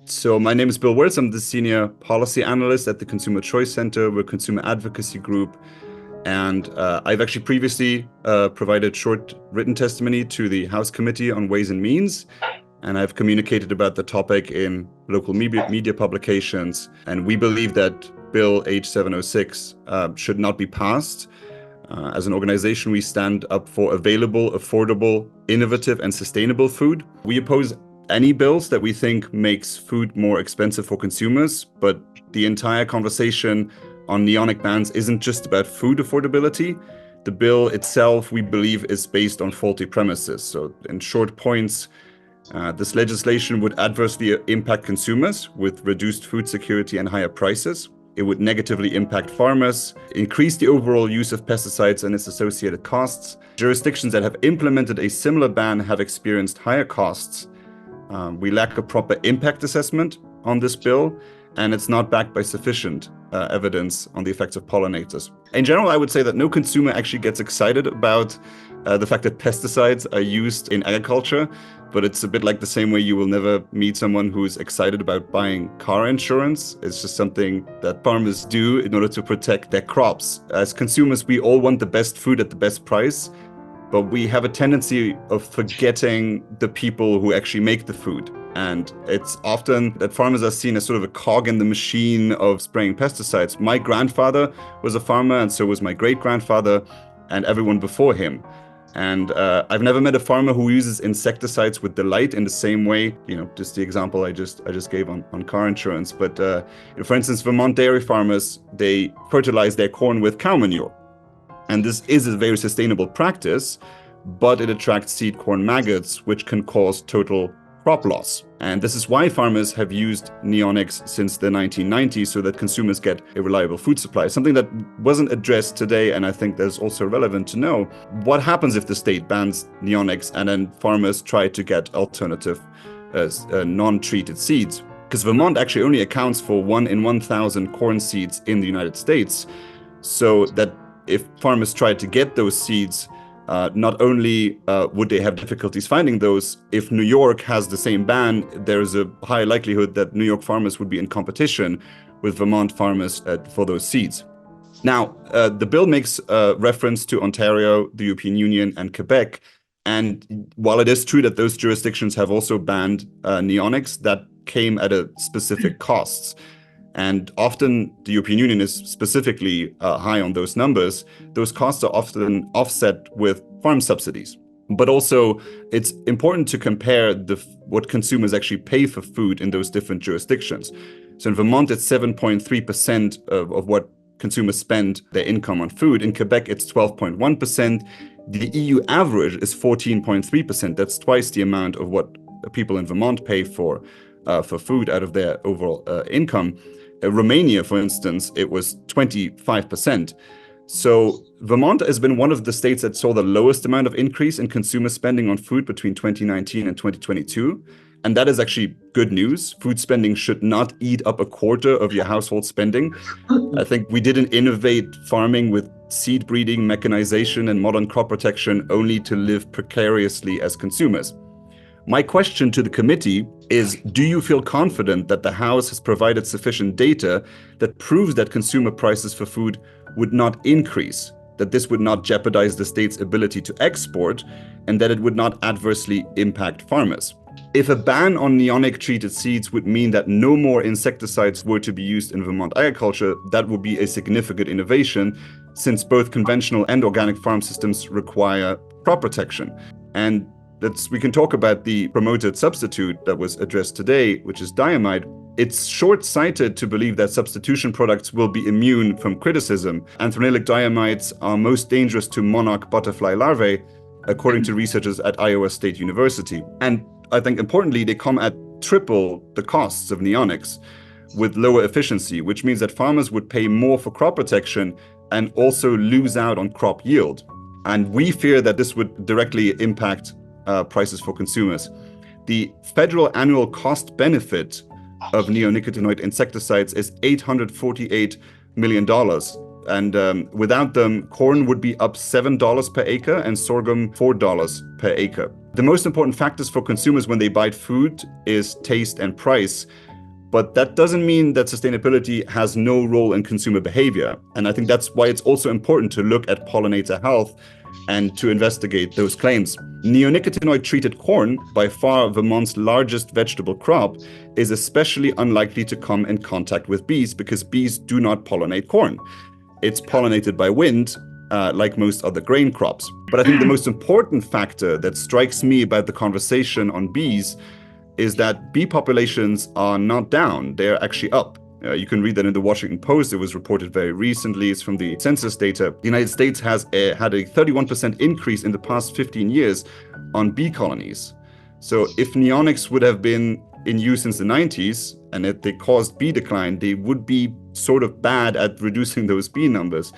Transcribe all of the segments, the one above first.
So my name is Bill Wirtz. I'm the Senior Policy Analyst at the Consumer Choice Center. We're a consumer advocacy group. And I've actually previously provided short written testimony to the House Committee on Ways and Means. And I've communicated about the topic in local media publications. And we believe that Bill H706 should not be passed. As an organization, we stand up for available, affordable, innovative, and sustainable food. We oppose any bills that we think makes food more expensive for consumers, but the entire conversation on neonic bans isn't just about food affordability. The bill itself, we believe, is based on faulty premises. So in short points, this legislation would adversely impact consumers with reduced food security and higher prices. It would negatively impact farmers, increase the overall use of pesticides and its associated costs. Jurisdictions that have implemented a similar ban have experienced higher costs. We lack a proper impact assessment on this bill, and it's not backed by sufficient evidence on the effects of pollinators. In general, I would say that no consumer actually gets excited about the fact that pesticides are used in agriculture, but it's a bit like the same way you will never meet someone who's excited about buying car insurance. It's just something that farmers do in order to protect their crops. As consumers, we all want the best food at the best price, but we have a tendency of forgetting the people who actually make the food. And it's often that farmers are seen as sort of a cog in the machine of spraying pesticides. My grandfather was a farmer, and so was my great-grandfather and everyone before him. And I've never met a farmer who uses insecticides with delight in the same way, just the example I just gave on car insurance. But for instance, Vermont dairy farmers, they fertilize their corn with cow manure. And this is a very sustainable practice, but it attracts seed corn maggots, which can cause total crop loss. And this is why farmers have used neonics since the 1990s, so that consumers get a reliable food supply. Something that wasn't addressed today, and I think that's also relevant to know. What happens if the state bans neonics and then farmers try to get alternative non-treated seeds? Because Vermont actually only accounts for 1 in 1,000 corn seeds in the United States. So that if farmers tried to get those seeds, not only would they have difficulties finding those, if New York has the same ban, there's a high likelihood that New York farmers would be in competition with Vermont farmers for those seeds. Now, the bill makes reference to Ontario, the European Union, and Quebec. And while it is true that those jurisdictions have also banned neonics, that came at a specific costs. And often the European Union is specifically high on those numbers. Those costs are often offset with farm subsidies. But also, it's important to compare what consumers actually pay for food in those different jurisdictions. So in Vermont, it's 7.3% of what consumers spend their income on food. In Quebec, it's 12.1%. The EU average is 14.3%. That's twice the amount of what people in Vermont pay for food out of their overall income. Romania, for instance, it was 25%. So Vermont has been one of the states that saw the lowest amount of increase in consumer spending on food between 2019 and 2022. And that is actually good news. Food spending should not eat up a quarter of your household spending. I think we didn't innovate farming with seed breeding, mechanization, and modern crop protection only to live precariously as consumers. My question to the committee is, do you feel confident that the House has provided sufficient data that proves that consumer prices for food would not increase, that this would not jeopardize the state's ability to export, and that it would not adversely impact farmers? If a ban on neonic-treated seeds would mean that no more insecticides were to be used in Vermont agriculture, that would be a significant innovation, since both conventional and organic farm systems require crop protection. And we can talk about the promoted substitute that was addressed today, which is diamide. It's short-sighted to believe that substitution products will be immune from criticism. Anthranilic diamides are most dangerous to monarch butterfly larvae, according to researchers at Iowa State University. And I think importantly, they come at triple the costs of neonics with lower efficiency, which means that farmers would pay more for crop protection and also lose out on crop yield. And we fear that this would directly impact prices for consumers. The federal annual cost benefit of neonicotinoid insecticides is $848 million. And without them, corn would be up $7 per acre and sorghum $4 per acre. the most important factors for consumers when they buy food is taste and price. But that doesn't mean that sustainability has no role in consumer behavior. And I think that's why it's also important to look at pollinator health and to investigate those claims. Neonicotinoid-treated corn, by far Vermont's largest vegetable crop, is especially unlikely to come in contact with bees because bees do not pollinate corn. It's pollinated by wind, like most other grain crops. But I think the most important factor that strikes me about the conversation on bees is that bee populations are not down, they're actually up. You can read that in the Washington Post. It was reported very recently. It's from the census data. The United States has had a 31% increase in the past 15 years on bee colonies. So if neonics would have been in use since the 90s and if they caused bee decline, they would be sort of bad at reducing those bee numbers.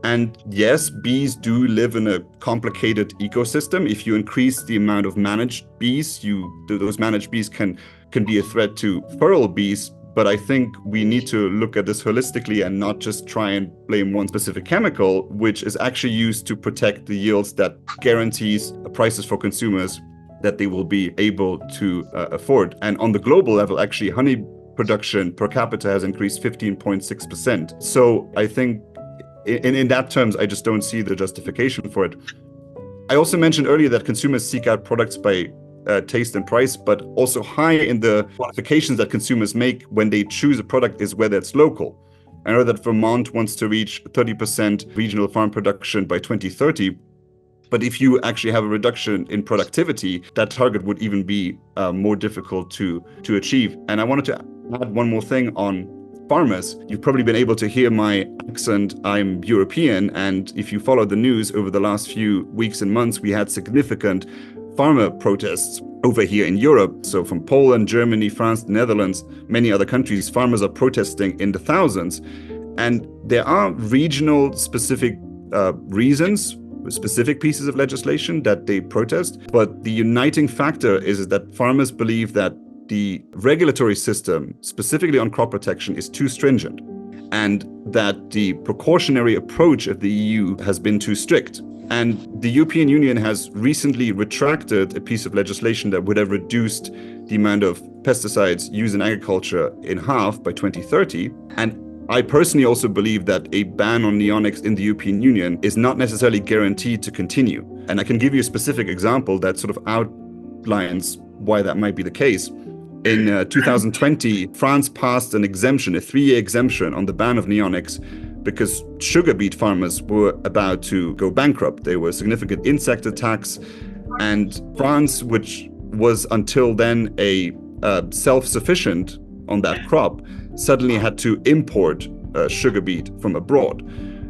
And yes, bees do live in a complicated ecosystem. If you increase the amount of managed bees, those managed bees can be a threat to feral bees. But I think we need to look at this holistically and not just try and blame one specific chemical, which is actually used to protect the yields that guarantees prices for consumers that they will be able to afford. And on the global level, actually, honey production per capita has increased 15.6%. So I think in that terms, I just don't see the justification for it. I also mentioned earlier that consumers seek out products by taste and price, but also high in the qualifications that consumers make when they choose a product is whether it's local. I know that Vermont wants to reach 30% regional farm production by 2030, but if you actually have a reduction in productivity, that target would even be more difficult to achieve. And I wanted to add one more thing on farmers. You've probably been able to hear my accent. I'm European, and if you follow the news over the last few weeks and months, we had significant farmer protests over here in Europe. So from Poland, Germany, France, the Netherlands, many other countries, farmers are protesting in the thousands. And there are regional specific reasons, specific pieces of legislation that they protest. But the uniting factor is that farmers believe that the regulatory system, specifically on crop protection, is too stringent, and that the precautionary approach of the EU has been too strict. And the European Union has recently retracted a piece of legislation that would have reduced the amount of pesticides used in agriculture in half by 2030. And I personally also believe that a ban on neonics in the European Union is not necessarily guaranteed to continue. And I can give you a specific example that sort of outlines why that might be the case. In 2020, France passed an exemption, a 3-year exemption on the ban of neonics, because sugar beet farmers were about to go bankrupt. There were significant insect attacks, and France, which was until then a self-sufficient on that crop, suddenly had to import sugar beet from abroad.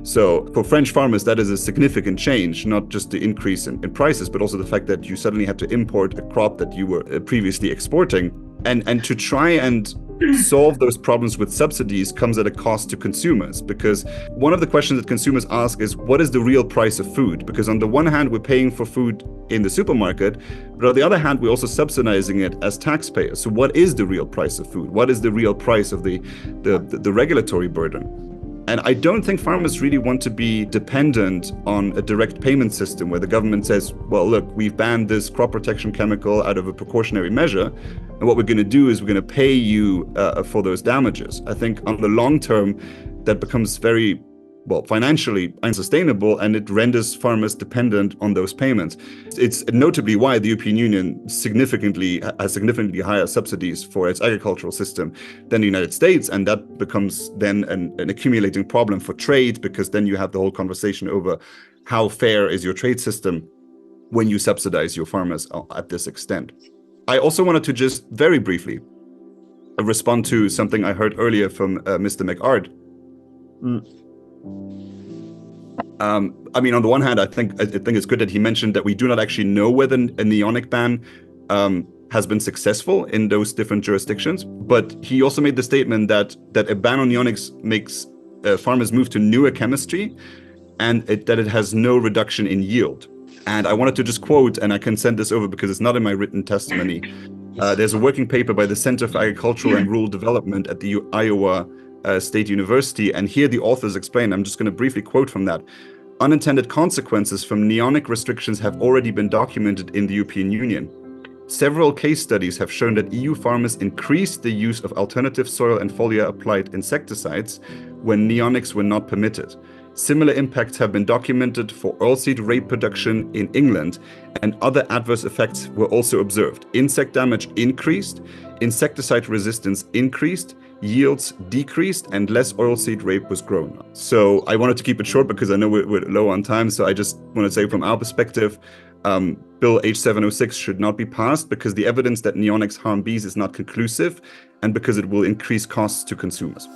So for French farmers, that is a significant change, not just the increase in prices, but also the fact that you suddenly had to import a crop that you were previously exporting. And to try and solve those problems with subsidies comes at a cost to consumers, because one of the questions that consumers ask is, what is the real price of food? Because on the one hand, we're paying for food in the supermarket, but on the other hand, we're also subsidizing it as taxpayers. So what is the real price of food? What is the real price of the regulatory burden? And I don't think farmers really want to be dependent on a direct payment system where the government says, well, look, we've banned this crop protection chemical out of a precautionary measure, and what we're going to do is we're going to pay you for those damages. I think on the long term, that becomes very, well, financially unsustainable, and it renders farmers dependent on those payments. It's notably why the European Union has significantly higher subsidies for its agricultural system than the United States, and that becomes then an accumulating problem for trade, because then you have the whole conversation over how fair is your trade system when you subsidize your farmers at this extent. I also wanted to just very briefly respond to something I heard earlier from Mr. McArt. I mean, on the one hand, I think it's good that he mentioned that we do not actually know whether a neonic ban has been successful in those different jurisdictions. But he also made the statement that a ban on neonics makes farmers move to newer chemistry, and that it has no reduction in yield. And I wanted to just quote, and I can send this over because it's not in my written testimony. There's a working paper by the Center for Agricultural and Rural Development at the Iowa State University, and here the authors explain, I'm just going to briefly quote from that. unintended consequences from neonic restrictions have already been documented in the European Union. Several case studies have shown that EU farmers increased the use of alternative soil and foliar-applied insecticides when neonics were not permitted. Similar impacts have been documented for oilseed rape production in England, and other adverse effects were also observed. Insect damage increased, insecticide resistance increased, yields decreased, and less oilseed rape was grown. So I wanted to keep it short because I know we're low on time, so I just want to say from our perspective, Bill H706 should not be passed because the evidence that neonics harm bees is not conclusive and because it will increase costs to consumers.